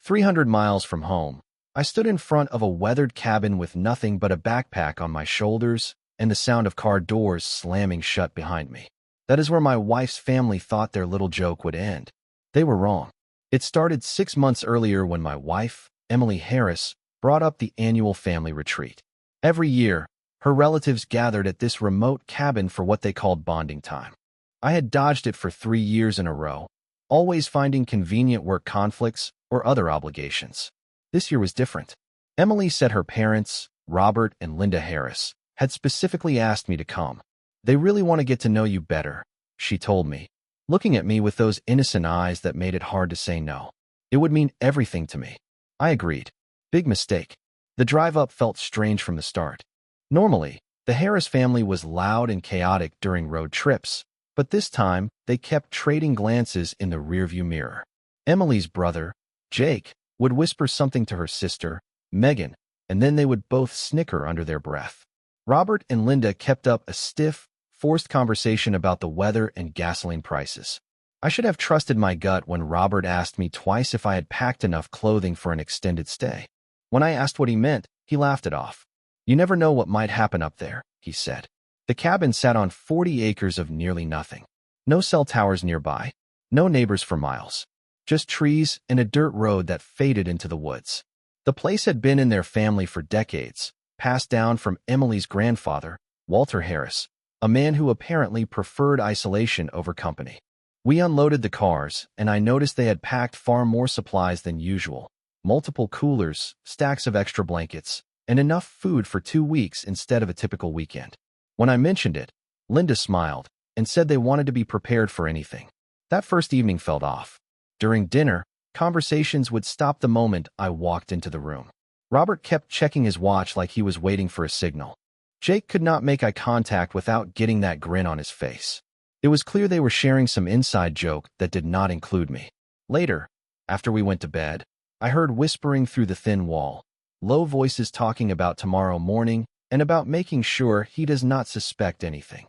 300 miles from home, I stood in front of a weathered cabin with nothing but a backpack on my shoulders and the sound of car doors slamming shut behind me. That is where my wife's family thought their little joke would end. They were wrong. It started 6 months earlier when my wife, Emily Harris, brought up the annual family retreat. Every year, her relatives gathered at this remote cabin for what they called bonding time. I had dodged it for 3 years in a row, always finding convenient work conflicts or other obligations. This year was different. Emily said her parents, Robert and Linda Harris, had specifically asked me to come. They really want to get to know you better, she told me, looking at me with those innocent eyes that made it hard to say no. It would mean everything to me. I agreed. Big mistake. The drive up felt strange from the start. Normally, the Harris family was loud and chaotic during road trips, but this time they kept trading glances in the rearview mirror. Emily's brother, Jake, would whisper something to her sister, Megan, and then they would both snicker under their breath. Robert and Linda kept up a stiff, forced conversation about the weather and gasoline prices. I should have trusted my gut when Robert asked me twice if I had packed enough clothing for an extended stay. When I asked what he meant, he laughed it off. You never know what might happen up there, he said. The cabin sat on 40 acres of nearly nothing. No cell towers nearby. No neighbors for miles. Just trees and a dirt road that faded into the woods. The place had been in their family for decades, passed down from Emily's grandfather, Walter Harris, a man who apparently preferred isolation over company. We unloaded the cars, and I noticed they had packed far more supplies than usual. Multiple coolers, stacks of extra blankets, and enough food for 2 weeks instead of a typical weekend. When I mentioned it, Linda smiled and said they wanted to be prepared for anything. That first evening felt off. During dinner, conversations would stop the moment I walked into the room. Robert kept checking his watch like he was waiting for a signal. Jake could not make eye contact without getting that grin on his face. It was clear they were sharing some inside joke that did not include me. Later, after we went to bed, I heard whispering through the thin wall, low voices talking about tomorrow morning and about making sure he does not suspect anything.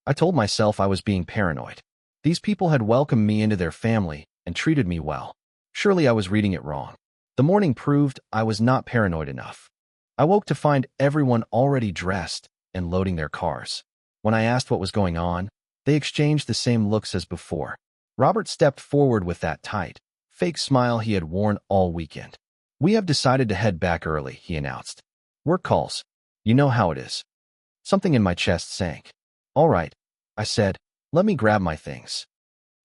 I told myself I was being paranoid. These people had welcomed me into their family and treated me well. Surely I was reading it wrong. The morning proved I was not paranoid enough. I woke to find everyone already dressed and loading their cars. When I asked what was going on, they exchanged the same looks as before. Robert stepped forward with that tight, fake smile he had worn all weekend. We have decided to head back early, he announced. Work calls. You know how it is. Something in my chest sank. All right, I said, let me grab my things.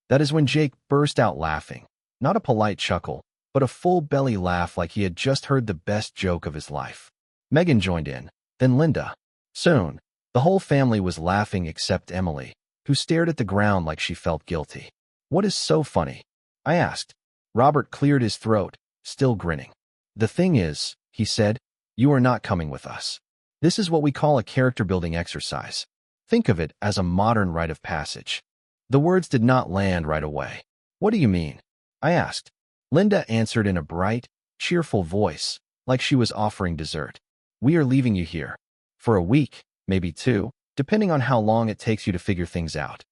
That is when Jake burst out laughing, not a polite chuckle, but a full belly laugh like he had just heard the best joke of his life. Megan joined in, then Linda. Soon, the whole family was laughing except Emily, who stared at the ground like she felt guilty. What is so funny? I asked. Robert cleared his throat, still grinning. The thing is, he said, you are not coming with us. This is what we call a character-building exercise. Think of it as a modern rite of passage. The words did not land right away. What do you mean? I asked. Linda answered in a bright, cheerful voice, like she was offering dessert. We are leaving you here. For a week, maybe 2, depending on how long it takes you to figure things out.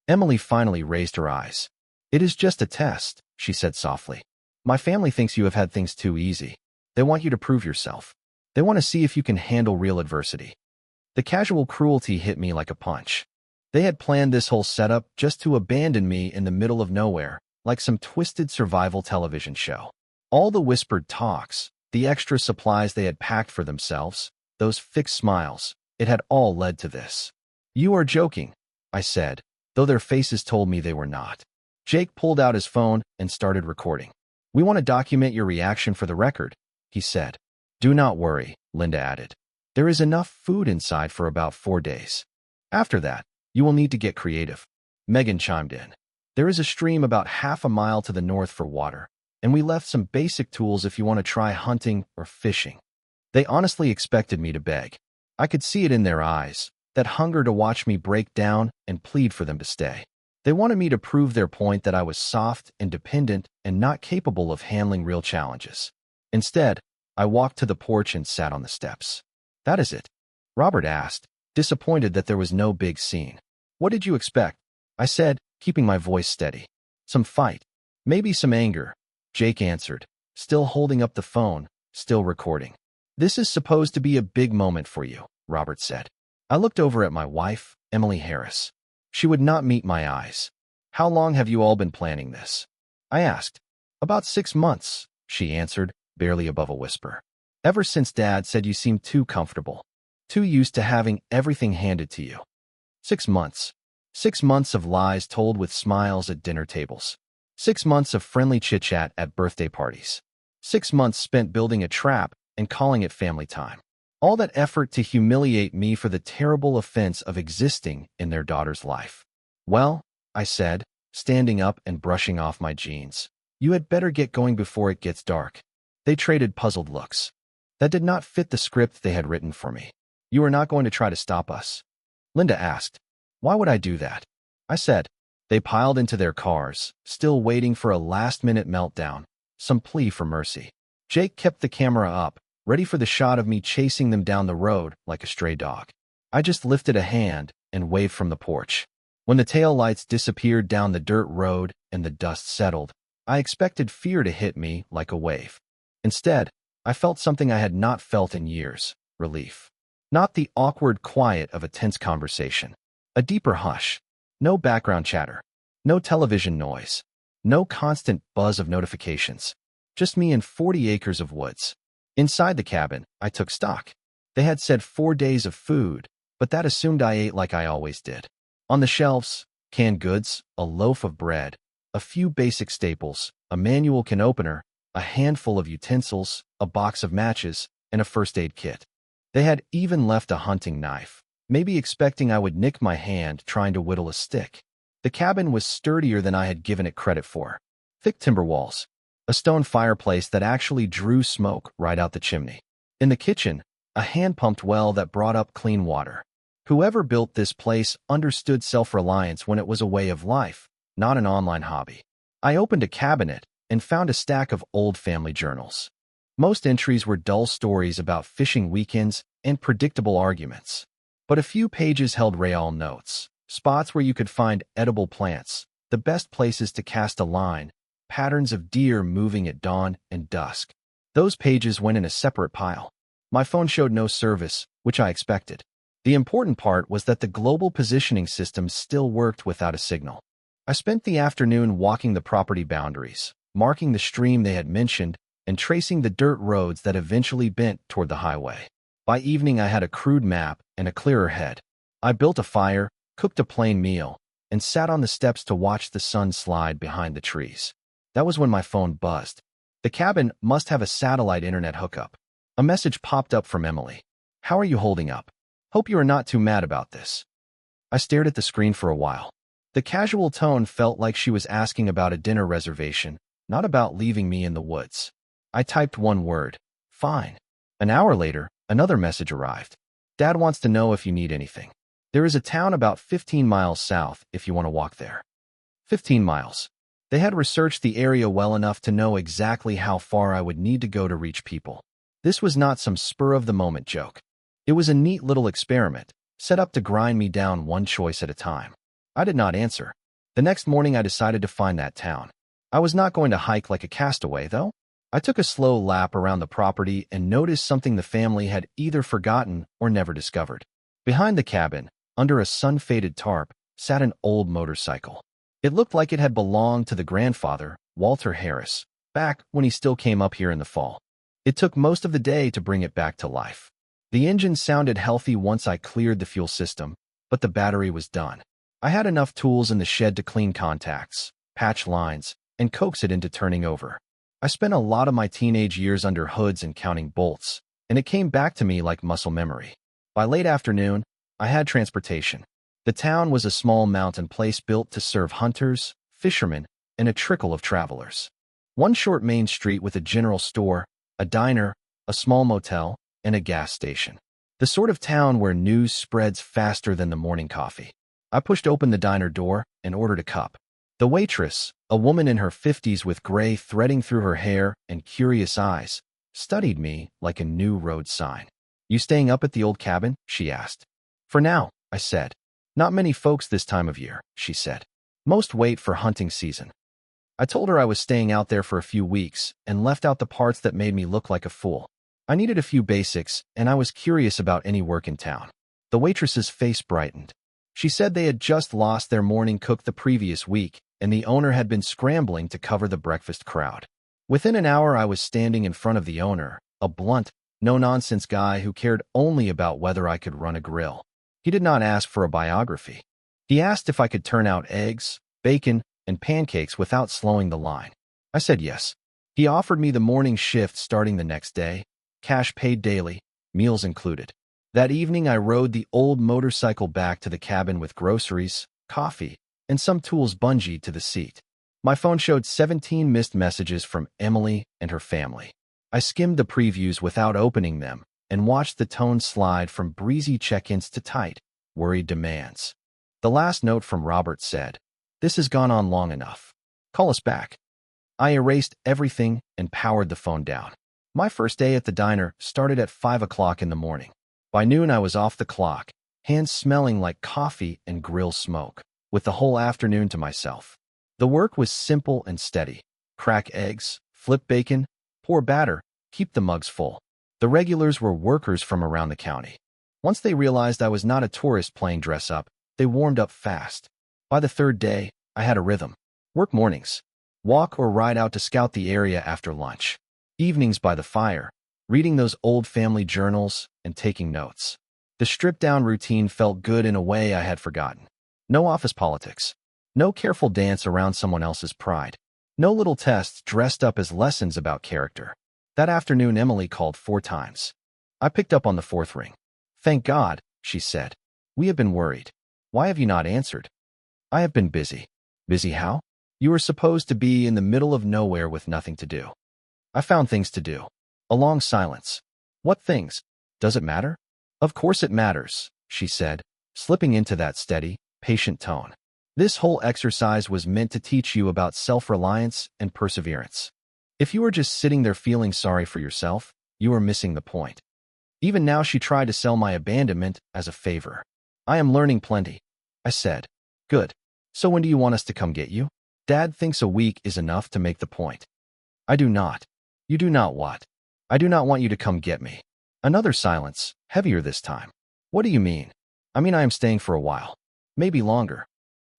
Emily finally raised her eyes. It is just a test, she said softly. My family thinks you have had things too easy. They want you to prove yourself. They want to see if you can handle real adversity. The casual cruelty hit me like a punch. They had planned this whole setup just to abandon me in the middle of nowhere, like some twisted survival television show. All the whispered talks, the extra supplies they had packed for themselves, those fixed smiles, it had all led to this. You are joking, I said, though their faces told me they were not. Jake pulled out his phone and started recording. We want to document your reaction for the record, he said. Do not worry, Linda added. There is enough food inside for about 4 days. After that, you will need to get creative. Megan chimed in. There is a stream about half a mile to the north for water, and we left some basic tools if you want to try hunting or fishing. They honestly expected me to beg. I could see it in their eyes, that hunger to watch me break down and plead for them to stay. They wanted me to prove their point that I was soft and dependent and not capable of handling real challenges. Instead, I walked to the porch and sat on the steps. That is it? Robert asked, disappointed that there was no big scene. What did you expect? I said, keeping my voice steady. Some fight. Maybe some anger. Jake answered. still holding up the phone, still recording. "This is supposed to be a big moment for you," Robert said. I looked over at my wife, Emily Harris. She would not meet my eyes. "How long have you all been planning this?" I asked. "About 6 months," she answered, barely above a whisper. "Ever since Dad said you seemed too comfortable, too used to having everything handed to you." 6 months. 6 months of lies told with smiles at dinner tables. 6 months of friendly chit-chat at birthday parties. 6 months spent building a trap and calling it family time. All that effort to humiliate me for the terrible offense of existing in their daughter's life. "Well," I said, standing up and brushing off my jeans, "you had better get going before it gets dark." They traded puzzled looks. That did not fit the script they had written for me. "You are not going to try to stop us?" Linda asked. "Why would I do that?" I said. They piled into their cars, still waiting for a last-minute meltdown, some plea for mercy. Jake kept the camera up, ready for the shot of me chasing them down the road like a stray dog. I just lifted a hand and waved from the porch. When the taillights disappeared down the dirt road and the dust settled, I expected fear to hit me like a wave. Instead, I felt something I had not felt in years: relief. Not the awkward quiet of a tense conversation. A deeper hush. No background chatter. No television noise. No constant buzz of notifications. Just me and 40 acres of woods. Inside the cabin, I took stock. They had said 4 days of food, but that assumed I ate like I always did. On the shelves, canned goods, a loaf of bread, a few basic staples, a manual can opener, a handful of utensils, a box of matches, and a first aid kit. They had even left a hunting knife, maybe expecting I would nick my hand trying to whittle a stick. The cabin was sturdier than I had given it credit for. Thick timber walls, a stone fireplace that actually drew smoke right out the chimney. In the kitchen, a hand-pumped well that brought up clean water. Whoever built this place understood self-reliance when it was a way of life, not an online hobby. I opened a cabinet and found a stack of old family journals. Most entries were dull stories about fishing weekends and predictable arguments. But a few pages held real notes, spots where you could find edible plants, the best places to cast a line, patterns of deer moving at dawn and dusk. Those pages went in a separate pile. My phone showed no service, which I expected. The important part was that the global positioning system still worked without a signal. I spent the afternoon walking the property boundaries, marking the stream they had mentioned, and tracing the dirt roads that eventually bent toward the highway. By evening, I had a crude map and a clearer head. I built a fire, cooked a plain meal, and sat on the steps to watch the sun slide behind the trees. That was when my phone buzzed. The cabin must have a satellite internet hookup. A message popped up from Emily. "How are you holding up? Hope you are not too mad about this." I stared at the screen for a while. The casual tone felt like she was asking about a dinner reservation, not about leaving me in the woods. I typed one word: "Fine." An hour later, another message arrived. "Dad wants to know if you need anything. There is a town about 15 miles south if you want to walk there." 15 miles. They had researched the area well enough to know exactly how far I would need to go to reach people. This was not some spur-of-the-moment joke. It was a neat little experiment, set up to grind me down one choice at a time. I did not answer. The next morning, I decided to find that town. I was not going to hike like a castaway, though. I took a slow lap around the property and noticed something the family had either forgotten or never discovered. Behind the cabin, under a sun-faded tarp, sat an old motorcycle. It looked like it had belonged to the grandfather, Walter Harris, back when he still came up here in the fall. It took most of the day to bring it back to life. The engine sounded healthy once I cleared the fuel system, but the battery was done. I had enough tools in the shed to clean contacts, patch lines, and coax it into turning over. I spent a lot of my teenage years under hoods and counting bolts, and it came back to me like muscle memory. By late afternoon, I had transportation. The town was a small mountain place built to serve hunters, fishermen, and a trickle of travelers. One short main street with a general store, a diner, a small motel, and a gas station. The sort of town where news spreads faster than the morning coffee. I pushed open the diner door and ordered a cup. The waitress, a woman in her 50s with gray threading through her hair and curious eyes, studied me like a new road sign. "You staying up at the old cabin?" she asked. "For now," I said. "Not many folks this time of year," she said. "Most wait for hunting season." I told her I was staying out there for a few weeks and left out the parts that made me look like a fool. I needed a few basics, and I was curious about any work in town. The waitress's face brightened. She said they had just lost their morning cook the previous week, and the owner had been scrambling to cover the breakfast crowd. Within an hour, I was standing in front of the owner, a blunt, no-nonsense guy who cared only about whether I could run a grill. He did not ask for a biography. He asked if I could turn out eggs, bacon, and pancakes without slowing the line. I said yes. He offered me the morning shift starting the next day, cash paid daily, meals included. That evening, I rode the old motorcycle back to the cabin with groceries, coffee, and some tools bungeed to the seat. My phone showed 17 missed messages from Emily and her family. I skimmed the previews without opening them and watched the tone slide from breezy check-ins to tight, worried demands. The last note from Robert said, "This has gone on long enough. Call us back." I erased everything and powered the phone down. My first day at the diner started at 5 o'clock in the morning. By noon, I was off the clock, hands smelling like coffee and grill smoke, with the whole afternoon to myself. The work was simple and steady. Crack eggs, flip bacon, pour batter, keep the mugs full. The regulars were workers from around the county. Once they realized I was not a tourist playing dress up, they warmed up fast. By the third day, I had a rhythm. Work mornings. Walk or ride out to scout the area after lunch. Evenings by the fire, reading those old family journals and taking notes. The stripped-down routine felt good in a way I had forgotten. No office politics. No careful dance around someone else's pride. No little tests dressed up as lessons about character. That afternoon, Emily called 4 times. I picked up on the 4th ring. "Thank God," she said. "We have been worried. Why have you not answered?" "I have been busy." "Busy how?" "You were supposed to be in the middle of nowhere with nothing to do." "I found things to do." A long silence. "What things? Does it matter?" "Of course it matters," she said, slipping into that steady, patient tone. "This whole exercise was meant to teach you about self-reliance and perseverance. If you are just sitting there feeling sorry for yourself, you are missing the point." Even now, she tried to sell my abandonment as a favor. "I am learning plenty," I said. "Good. So when do you want us to come get you?" "Dad thinks a week is enough to make the point." "I do not." "You do not what?" "I do not want you to come get me." Another silence, heavier this time. "What do you mean?" "I mean I am staying for a while. Maybe longer."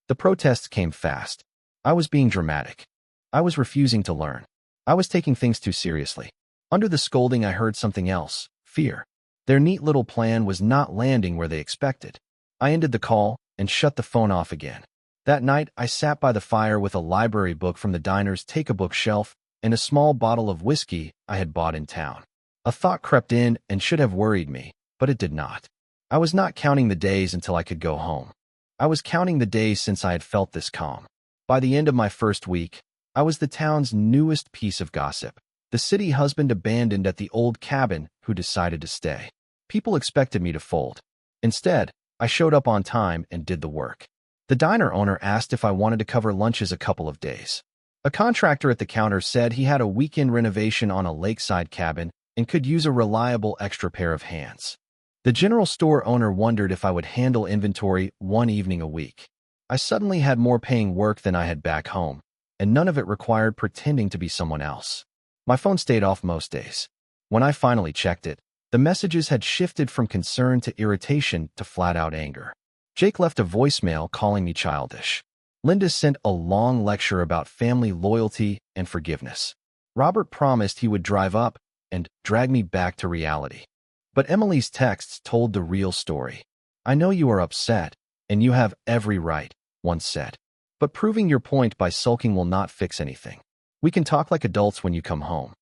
The protests came fast. I was being dramatic. I was refusing to learn. I was taking things too seriously. Under the scolding, I heard something else: fear. Their neat little plan was not landing where they expected. I ended the call and shut the phone off again. That night, I sat by the fire with a library book from the diner's take-a-book shelf and a small bottle of whiskey I had bought in town. A thought crept in and should have worried me, but it did not. I was not counting the days until I could go home. I was counting the days since I had felt this calm. By the end of my first week, I was the town's newest piece of gossip. The city husband abandoned at the old cabin who decided to stay. People expected me to fold. Instead, I showed up on time and did the work. The diner owner asked if I wanted to cover lunches a couple of days. A contractor at the counter said he had a weekend renovation on a lakeside cabin and could use a reliable extra pair of hands. The general store owner wondered if I would handle inventory one evening a week. I suddenly had more paying work than I had back home, and none of it required pretending to be someone else. My phone stayed off most days. When I finally checked it, the messages had shifted from concern to irritation to flat-out anger. Jake left a voicemail calling me childish. Linda sent a long lecture about family loyalty and forgiveness. Robert promised he would drive up and drag me back to reality. But Emily's texts told the real story. "I know you are upset, and you have every right," one said. "But proving your point by sulking will not fix anything. We can talk like adults when you come home."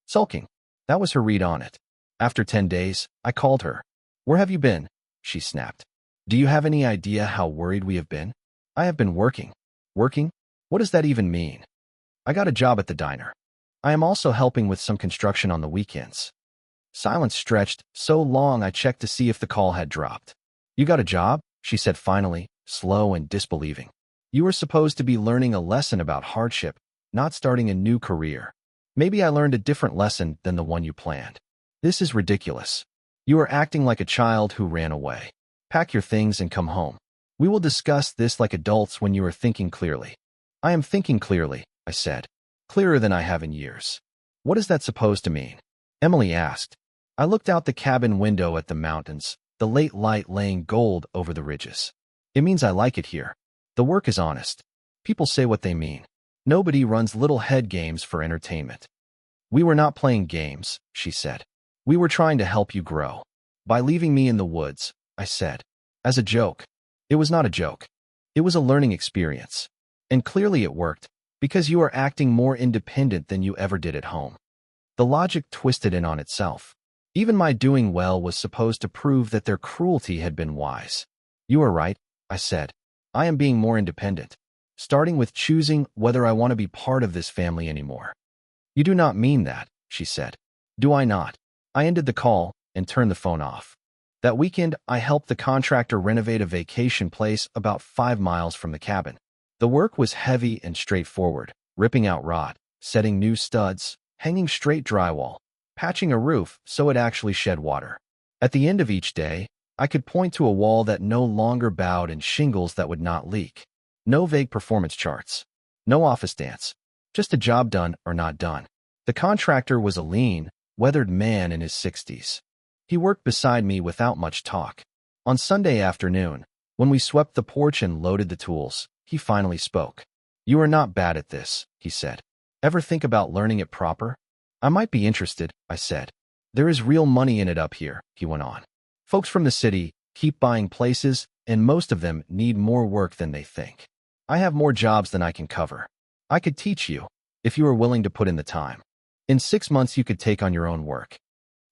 Sulking. That was her read on it. After 10 days, I called her. "Where have you been?" she snapped. "Do you have any idea how worried we have been?" "I have been working." "Working? What does that even mean?" "I got a job at the diner. I am also helping with some construction on the weekends." Silence stretched so long I checked to see if the call had dropped. "You got a job?" she said finally, slow and disbelieving. "You were supposed to be learning a lesson about hardship, not starting a new career. Maybe I learned a different lesson than the one you planned. This is ridiculous. You are acting like a child who ran away. Pack your things and come home. We will discuss this like adults when you are thinking clearly." "I am thinking clearly," I said, clearer than I have in years. What is that supposed to mean? Emily asked. I looked out the cabin window at the mountains, the late light laying gold over the ridges. It means I like it here. The work is honest. People say what they mean. Nobody runs little head games for entertainment. We were not playing games, she said. We were trying to help you grow. By leaving me in the woods, I said. As a joke. It was not a joke. It was a learning experience. And clearly it worked, because you are acting more independent than you ever did at home. The logic twisted in on itself. Even my doing well was supposed to prove that their cruelty had been wise. You are right, I said. I am being more independent, starting with choosing whether I want to be part of this family anymore. You do not mean that, she said. Do I not? I ended the call and turned the phone off. That weekend, I helped the contractor renovate a vacation place about 5 miles from the cabin. The work was heavy and straightforward, ripping out rot, setting new studs, hanging straight drywall, patching a roof so it actually shed water. At the end of each day, I could point to a wall that no longer bowed and shingles that would not leak. No vague performance charts. No office dance. Just a job done or not done. The contractor was a lean, weathered man in his 60s. He worked beside me without much talk. On Sunday afternoon, when we swept the porch and loaded the tools, he finally spoke. You are not bad at this, he said. Ever think about learning it proper? I might be interested, I said. There is real money in it up here, he went on. Folks from the city keep buying places, and most of them need more work than they think. I have more jobs than I can cover. I could teach you, if you are willing to put in the time. In 6 months, you could take on your own work.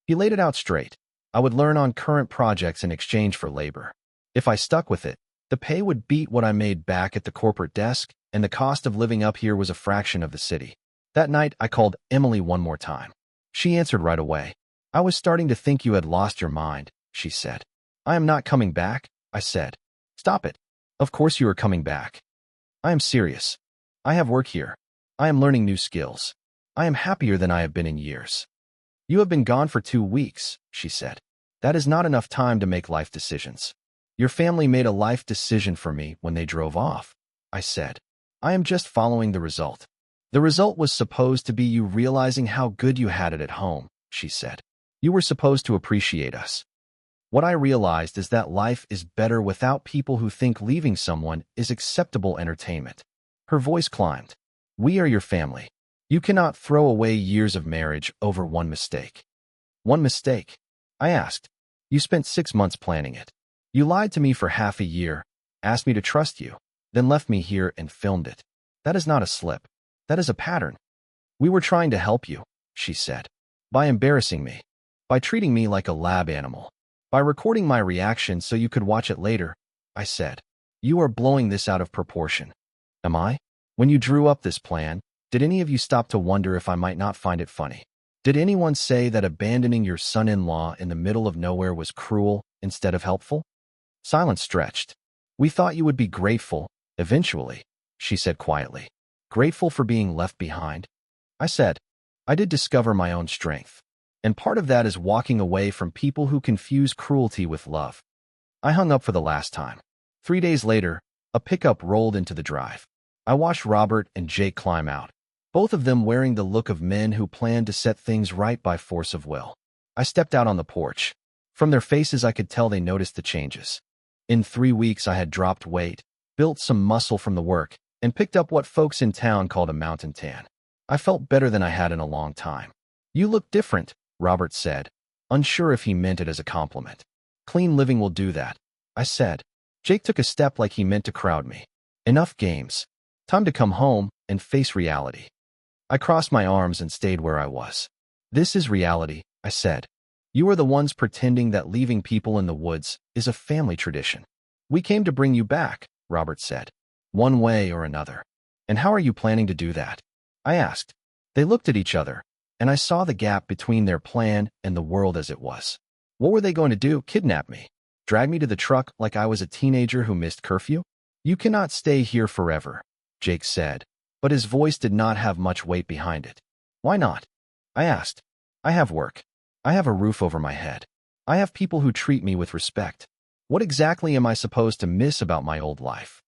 He laid it out straight. I would learn on current projects in exchange for labor. If I stuck with it, the pay would beat what I made back at the corporate desk, and the cost of living up here was a fraction of the city. That night, I called Emily one more time. She answered right away. I was starting to think you had lost your mind, she said. I am not coming back, I said. Stop it. Of course you are coming back. I am serious. I have work here. I am learning new skills. I am happier than I have been in years. You have been gone for 2 weeks, she said. That is not enough time to make life decisions. Your family made a life decision for me when they drove off, I said. I am just following the result. The result was supposed to be you realizing how good you had it at home, she said. You were supposed to appreciate us. What I realized is that life is better without people who think leaving someone is acceptable entertainment. Her voice climbed. We are your family. You cannot throw away years of marriage over one mistake. One mistake? I asked. You spent 6 months planning it. You lied to me for half a year, asked me to trust you, then left me here and filmed it. That is not a slip. That is a pattern. We were trying to help you, she said. By embarrassing me. By treating me like a lab animal. By recording my reaction so you could watch it later, I said. You are blowing this out of proportion. Am I? When you drew up this plan, did any of you stop to wonder if I might not find it funny? Did anyone say that abandoning your son-in-law in the middle of nowhere was cruel instead of helpful? Silence stretched. We thought you would be grateful, eventually, she said quietly. Grateful for being left behind? I said, I did discover my own strength. And part of that is walking away from people who confuse cruelty with love. I hung up for the last time. 3 days later, a pickup rolled into the drive. I watched Robert and Jake climb out, both of them wearing the look of men who plan to set things right by force of will. I stepped out on the porch. From their faces, I could tell they noticed the changes. In 3 weeks, I had dropped weight, built some muscle from the work, and picked up what folks in town called a mountain tan. I felt better than I had in a long time. You look different, Robert said, unsure if he meant it as a compliment. Clean living will do that, I said. Jake took a step like he meant to crowd me. Enough games. Time to come home and face reality. I crossed my arms and stayed where I was. This is reality, I said. You are the ones pretending that leaving people in the woods is a family tradition. We came to bring you back, Robert said. One way or another. And how are you planning to do that? I asked. They looked at each other, and I saw the gap between their plan and the world as it was. What were they going to do? Kidnap me? Drag me to the truck like I was a teenager who missed curfew? You cannot stay here forever, Jake said, but his voice did not have much weight behind it. Why not? I asked. I have work. I have a roof over my head. I have people who treat me with respect. What exactly am I supposed to miss about my old life?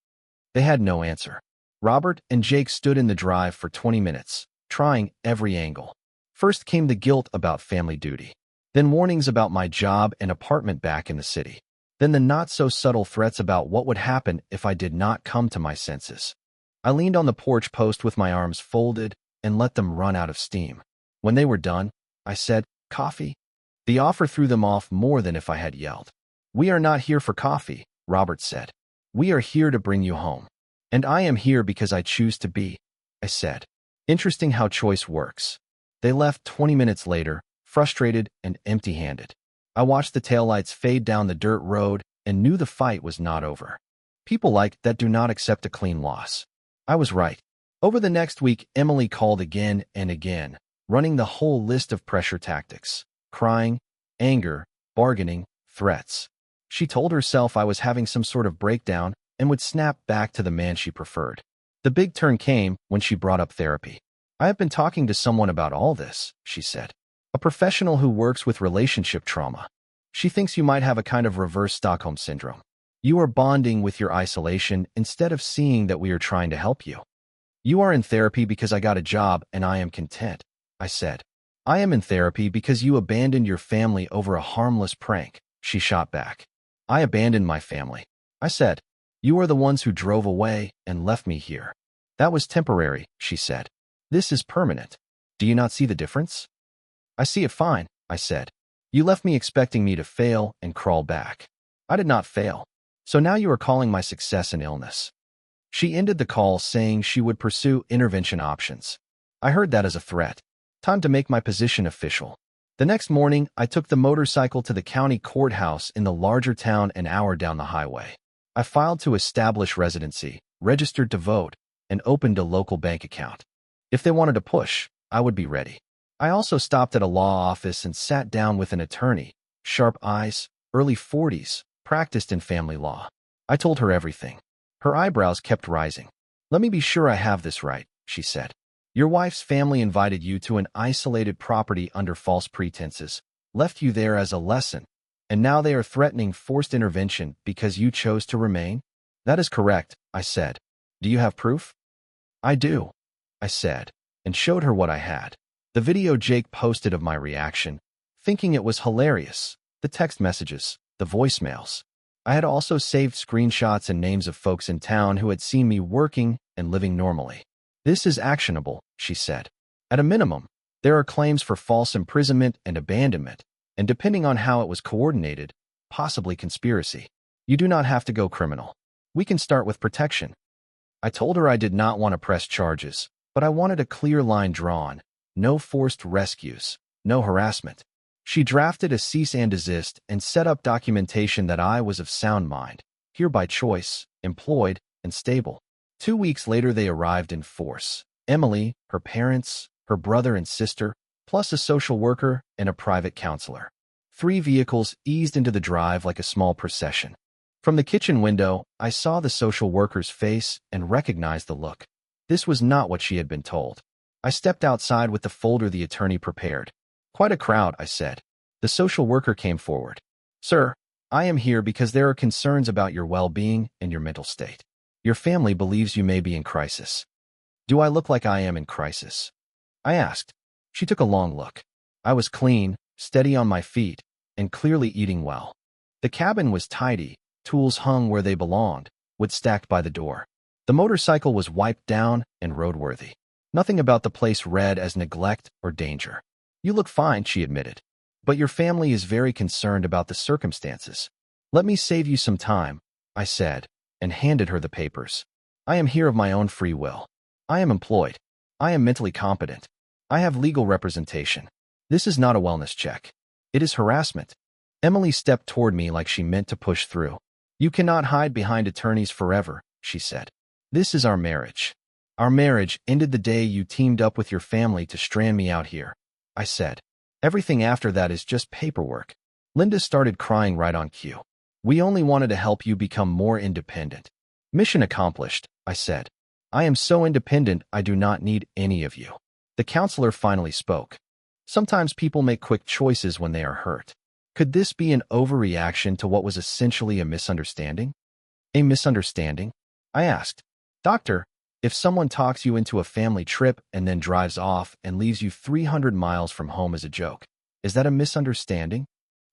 They had no answer. Robert and Jake stood in the drive for 20 minutes, trying every angle. First came the guilt about family duty. Then warnings about my job and apartment back in the city. Then the not-so-subtle threats about what would happen if I did not come to my senses. I leaned on the porch post with my arms folded and let them run out of steam. When they were done, I said, "Coffee?" The offer threw them off more than if I had yelled. "We are not here for coffee," Robert said. "We are here to bring you home." "And I am here because I choose to be," I said. Interesting how choice works. They left 20 minutes later, frustrated and empty-handed. I watched the taillights fade down the dirt road and knew the fight was not over. People like that do not accept a clean loss. I was right. Over the next week, Emily called again and again, running the whole list of pressure tactics: crying, anger, bargaining, threats. She told herself I was having some sort of breakdown and would snap back to the man she preferred. The big turn came when she brought up therapy. "I have been talking to someone about all this," she said. "A professional who works with relationship trauma. She thinks you might have a kind of reverse Stockholm syndrome. You are bonding with your isolation instead of seeing that we are trying to help you." "You are in therapy because I got a job and I am content," I said. "I am in therapy because you abandoned your family over a harmless prank," she shot back. "I abandoned my family," I said. "You are the ones who drove away and left me here." "That was temporary," she said. "This is permanent. Do you not see the difference?" "I see it fine," I said. "You left me expecting me to fail and crawl back. I did not fail. So now you are calling my success an illness." She ended the call saying she would pursue intervention options. I heard that as a threat. Time to make my position official. The next morning, I took the motorcycle to the county courthouse in the larger town an hour down the highway. I filed to establish residency, registered to vote, and opened a local bank account. If they wanted to push, I would be ready. I also stopped at a law office and sat down with an attorney, sharp eyes, early 40s, practiced in family law. I told her everything. Her eyebrows kept rising. "Let me be sure I have this right," she said. "Your wife's family invited you to an isolated property under false pretenses, left you there as a lesson, and now they are threatening forced intervention because you chose to remain?" "That is correct," I said. "Do you have proof?" "I do," I said, and showed her what I had. The video Jake posted of my reaction, thinking it was hilarious, the text messages, the voicemails. I had also saved screenshots and names of folks in town who had seen me working and living normally. "This is actionable," she said. "At a minimum, there are claims for false imprisonment and abandonment, and depending on how it was coordinated, possibly conspiracy. You do not have to go criminal. We can start with protection." I told her I did not want to press charges, but I wanted a clear line drawn. No forced rescues, no harassment. She drafted a cease and desist and set up documentation that I was of sound mind, here by choice, employed, and stable. 2 weeks later they arrived in force. Emily, her parents, her brother and sister, plus a social worker and a private counselor. 3 vehicles eased into the drive like a small procession. From the kitchen window, I saw the social worker's face and recognized the look. This was not what she had been told. I stepped outside with the folder the attorney prepared. "Quite a crowd," I said. The social worker came forward. "Sir, I am here because there are concerns about your well-being and your mental state. Your family believes you may be in crisis." "Do I look like I am in crisis?" I asked. She took a long look. I was clean, steady on my feet, and clearly eating well. The cabin was tidy, tools hung where they belonged, wood stacked by the door. The motorcycle was wiped down and roadworthy. Nothing about the place read as neglect or danger. "You look fine," she admitted. "But your family is very concerned about the circumstances." "Let me save you some time," I said, and handed her the papers. "I am here of my own free will. I am employed. I am mentally competent. I have legal representation. This is not a wellness check. It is harassment." Emily stepped toward me like she meant to push through. "You cannot hide behind attorneys forever," she said. "This is our marriage. Our marriage ended the day you teamed up with your family to strand me out here," I said. "Everything after that is just paperwork." Linda started crying right on cue. "We only wanted to help you become more independent." "Mission accomplished," I said. "I am so independent I do not need any of you." The counselor finally spoke. "Sometimes people make quick choices when they are hurt. Could this be an overreaction to what was essentially a misunderstanding?" "A misunderstanding?" I asked. "Doctor, If someone talks you into a family trip and then drives off and leaves you 300 miles from home as a joke, is that a misunderstanding?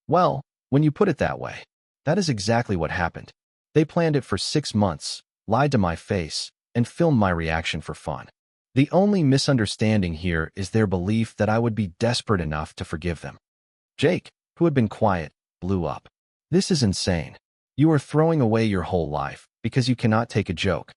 Well, when you put it that way, that is exactly what happened. They planned it for 6 months, lied to my face, and filmed my reaction for fun. The only misunderstanding here is their belief that I would be desperate enough to forgive them. Jake, who had been quiet, blew up. This is insane. You are throwing away your whole life because you cannot take a joke.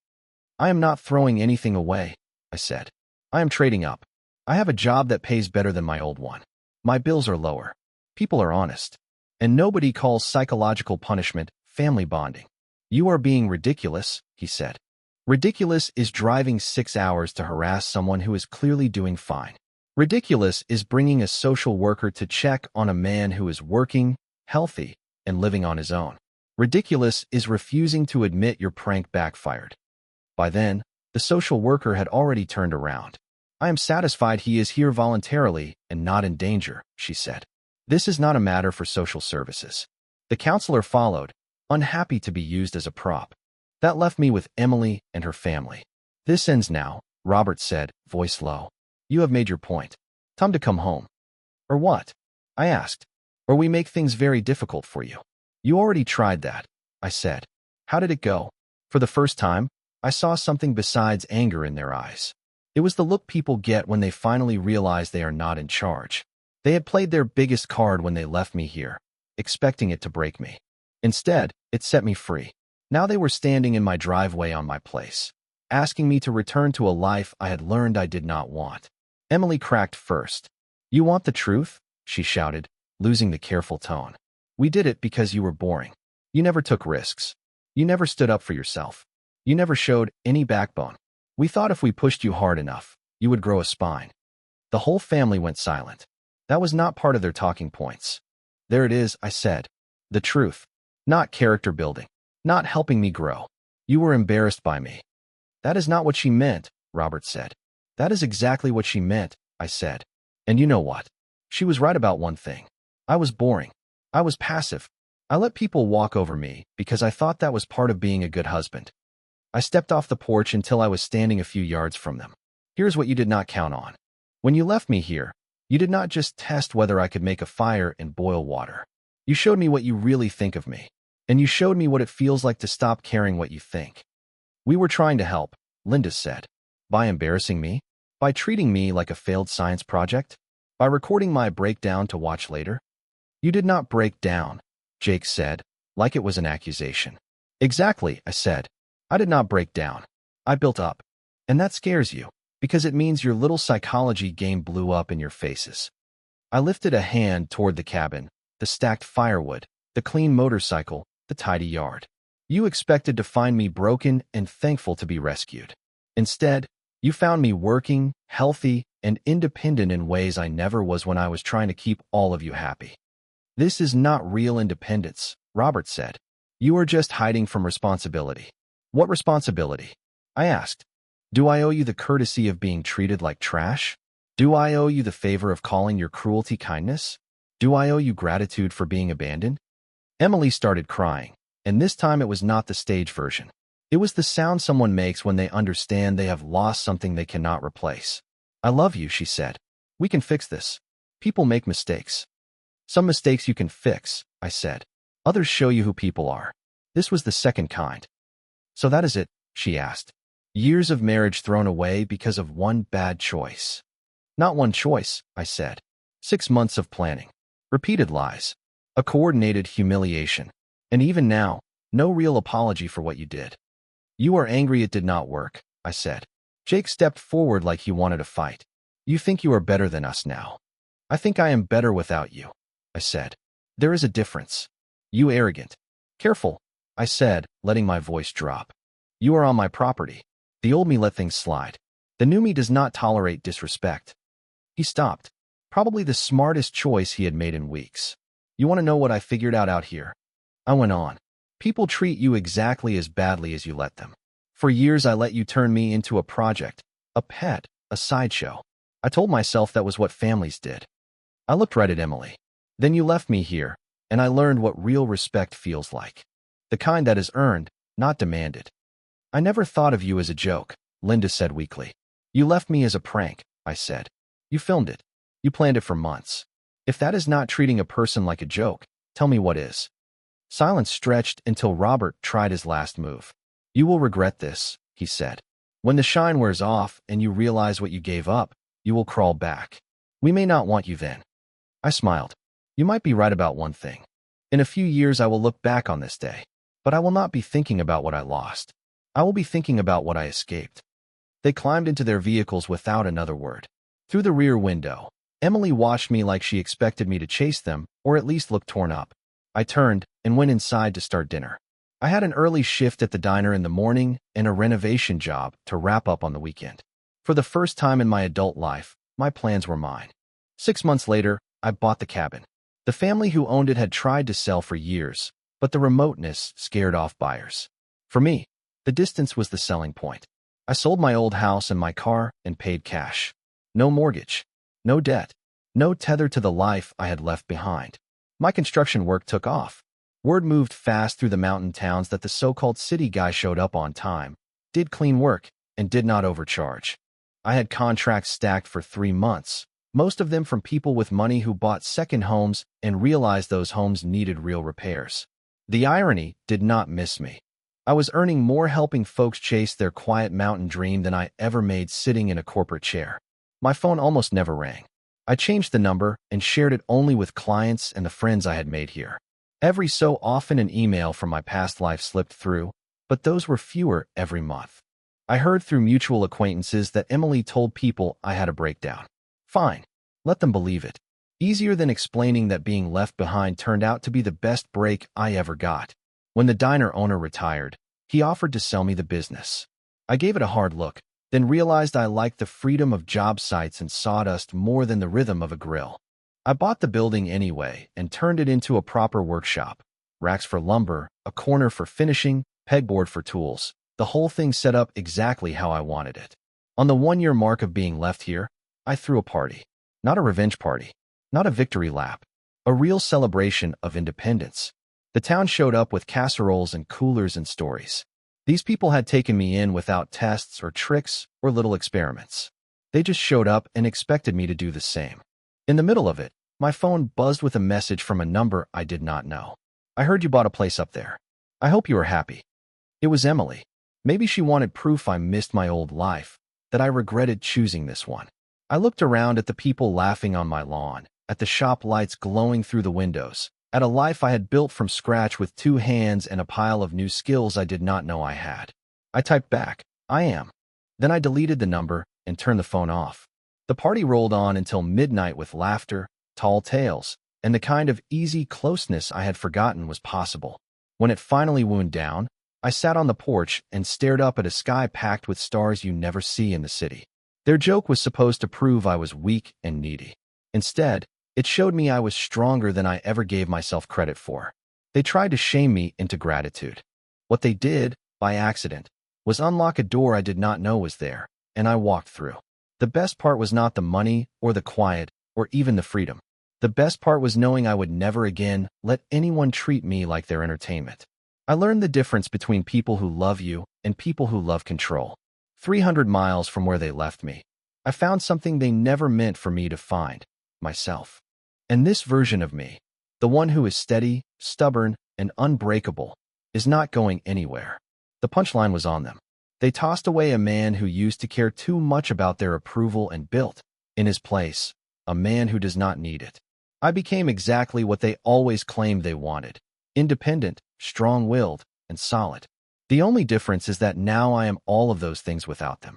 I am not throwing anything away, I said. I am trading up. I have a job that pays better than my old one. My bills are lower. People are honest. And nobody calls psychological punishment family bonding. You are being ridiculous, he said. Ridiculous is driving 6 hours to harass someone who is clearly doing fine. Ridiculous is bringing a social worker to check on a man who is working, healthy, and living on his own. Ridiculous is refusing to admit your prank backfired. By then, the social worker had already turned around. I am satisfied he is here voluntarily and not in danger, she said. This is not a matter for social services. The counselor followed, unhappy to be used as a prop. That left me with Emily and her family. This ends now, Robert said, voice low. You have made your point. Time to come home. Or what? I asked. Or we make things very difficult for you. You already tried that, I said. How did it go? For the first time, I saw something besides anger in their eyes. It was the look people get when they finally realize they are not in charge. They had played their biggest card when they left me here, expecting it to break me. Instead, it set me free. Now they were standing in my driveway on my place, asking me to return to a life I had learned I did not want. Emily cracked first. You want the truth? She shouted, losing the careful tone. We did it because you were boring. You never took risks. You never stood up for yourself. You never showed any backbone. We thought if we pushed you hard enough, you would grow a spine. The whole family went silent. That was not part of their talking points. There it is, I said. The truth. Not character building. Not helping me grow. You were embarrassed by me. That is not what she meant, Robert said. That is exactly what she meant, I said. And you know what? She was right about one thing. I was boring. I was passive. I let people walk over me because I thought that was part of being a good husband. I stepped off the porch until I was standing a few yards from them. Here's what you did not count on. When you left me here, you did not just test whether I could make a fire and boil water. You showed me what you really think of me. And you showed me what it feels like to stop caring what you think. We were trying to help, Linda said. By embarrassing me? By treating me like a failed science project? By recording my breakdown to watch later? You did not break down, Jake said, like it was an accusation. Exactly, I said. I did not break down. I built up. And that scares you, because it means your little psychology game blew up in your faces. I lifted a hand toward the cabin, the stacked firewood, the clean motorcycle, the tidy yard. You expected to find me broken and thankful to be rescued. Instead, you found me working, healthy, and independent in ways I never was when I was trying to keep all of you happy. This is not real independence, Robert said. You are just hiding from responsibility. What responsibility? I asked. Do I owe you the courtesy of being treated like trash? Do I owe you the favor of calling your cruelty kindness? Do I owe you gratitude for being abandoned? Emily started crying, and this time it was not the stage version. It was the sound someone makes when they understand they have lost something they cannot replace. I love you, she said. We can fix this. People make mistakes. Some mistakes you can fix, I said. Others show you who people are. This was the second kind. So that is it, she asked. Years of marriage thrown away because of one bad choice. Not one choice, I said. 6 months of planning. Repeated lies. A coordinated humiliation. And even now, no real apology for what you did. You are angry it did not work, I said. Jake stepped forward like he wanted a fight. You think you are better than us now. I think I am better without you, I said. There is a difference. You arrogant. Careful, I said, letting my voice drop. You are on my property. The old me let things slide. The new me does not tolerate disrespect. He stopped. Probably the smartest choice he had made in weeks. You want to know what I figured out here? I went on. People treat you exactly as badly as you let them. For years I let you turn me into a project, a pet, a sideshow. I told myself that was what families did. I looked right at Emily. Then you left me here, and I learned what real respect feels like. The kind that is earned, not demanded. I never thought of you as a joke. Linda said weakly. You left me as a prank, I said. You filmed it. You planned it for months. If that is not treating a person like a joke, tell me what is. Silence stretched until Robert tried his last move. You will regret this, he said. When the shine wears off and you realize what you gave up, you will crawl back. We may not want you then. I smiled. You might be right about one thing. In a few years I will look back on this day, but I will not be thinking about what I lost. I will be thinking about what I escaped. They climbed into their vehicles without another word. Through the rear window, Emily watched me like she expected me to chase them, or at least look torn up. I turned and went inside to start dinner. I had an early shift at the diner in the morning and a renovation job to wrap up on the weekend. For the first time in my adult life, my plans were mine. 6 months later, I bought the cabin. The family who owned it had tried to sell for years, but the remoteness scared off buyers. For me, the distance was the selling point. I sold my old house and my car and paid cash. No mortgage, no debt, no tether to the life I had left behind. My construction work took off. Word moved fast through the mountain towns that the so-called city guy showed up on time, did clean work, and did not overcharge. I had contracts stacked for 3 months, most of them from people with money who bought second homes and realized those homes needed real repairs. The irony did not miss me. I was earning more helping folks chase their quiet mountain dream than I ever made sitting in a corporate chair. My phone almost never rang. I changed the number and shared it only with clients and the friends I had made here. Every so often an email from my past life slipped through, but those were fewer every month. I heard through mutual acquaintances that Emily told people I had a breakdown. Fine, let them believe it. Easier than explaining that being left behind turned out to be the best break I ever got. When the diner owner retired, he offered to sell me the business. I gave it a hard look, then realized I liked the freedom of job sites and sawdust more than the rhythm of a grill. I bought the building anyway and turned it into a proper workshop. Racks for lumber, a corner for finishing, pegboard for tools. The whole thing set up exactly how I wanted it. On the 1-year mark of being left here, I threw a party. Not a revenge party. Not a victory lap. A real celebration of independence. The town showed up with casseroles and coolers and stories. These people had taken me in without tests or tricks or little experiments. They just showed up and expected me to do the same. In the middle of it, my phone buzzed with a message from a number I did not know. I heard you bought a place up there. I hope you are happy. It was Emily. Maybe she wanted proof I missed my old life, that I regretted choosing this one. I looked around at the people laughing on my lawn, at the shop lights glowing through the windows, at a life I had built from scratch with 2 hands and a pile of new skills I did not know I had. I typed back, I am. Then I deleted the number and turned the phone off. The party rolled on until midnight with laughter, tall tales, and the kind of easy closeness I had forgotten was possible. When it finally wound down, I sat on the porch and stared up at a sky packed with stars you never see in the city. Their joke was supposed to prove I was weak and needy. Instead, it showed me I was stronger than I ever gave myself credit for. They tried to shame me into gratitude. What they did, by accident, was unlock a door I did not know was there, and I walked through. The best part was not the money or the quiet or even the freedom. The best part was knowing I would never again let anyone treat me like their entertainment. I learned the difference between people who love you and people who love control. 300 miles from where they left me, I found something they never meant for me to find, myself. And this version of me, the one who is steady, stubborn, and unbreakable, is not going anywhere. The punchline was on them. They tossed away a man who used to care too much about their approval and built, in his place, a man who does not need it. I became exactly what they always claimed they wanted: independent, strong-willed, and solid. The only difference is that now I am all of those things without them.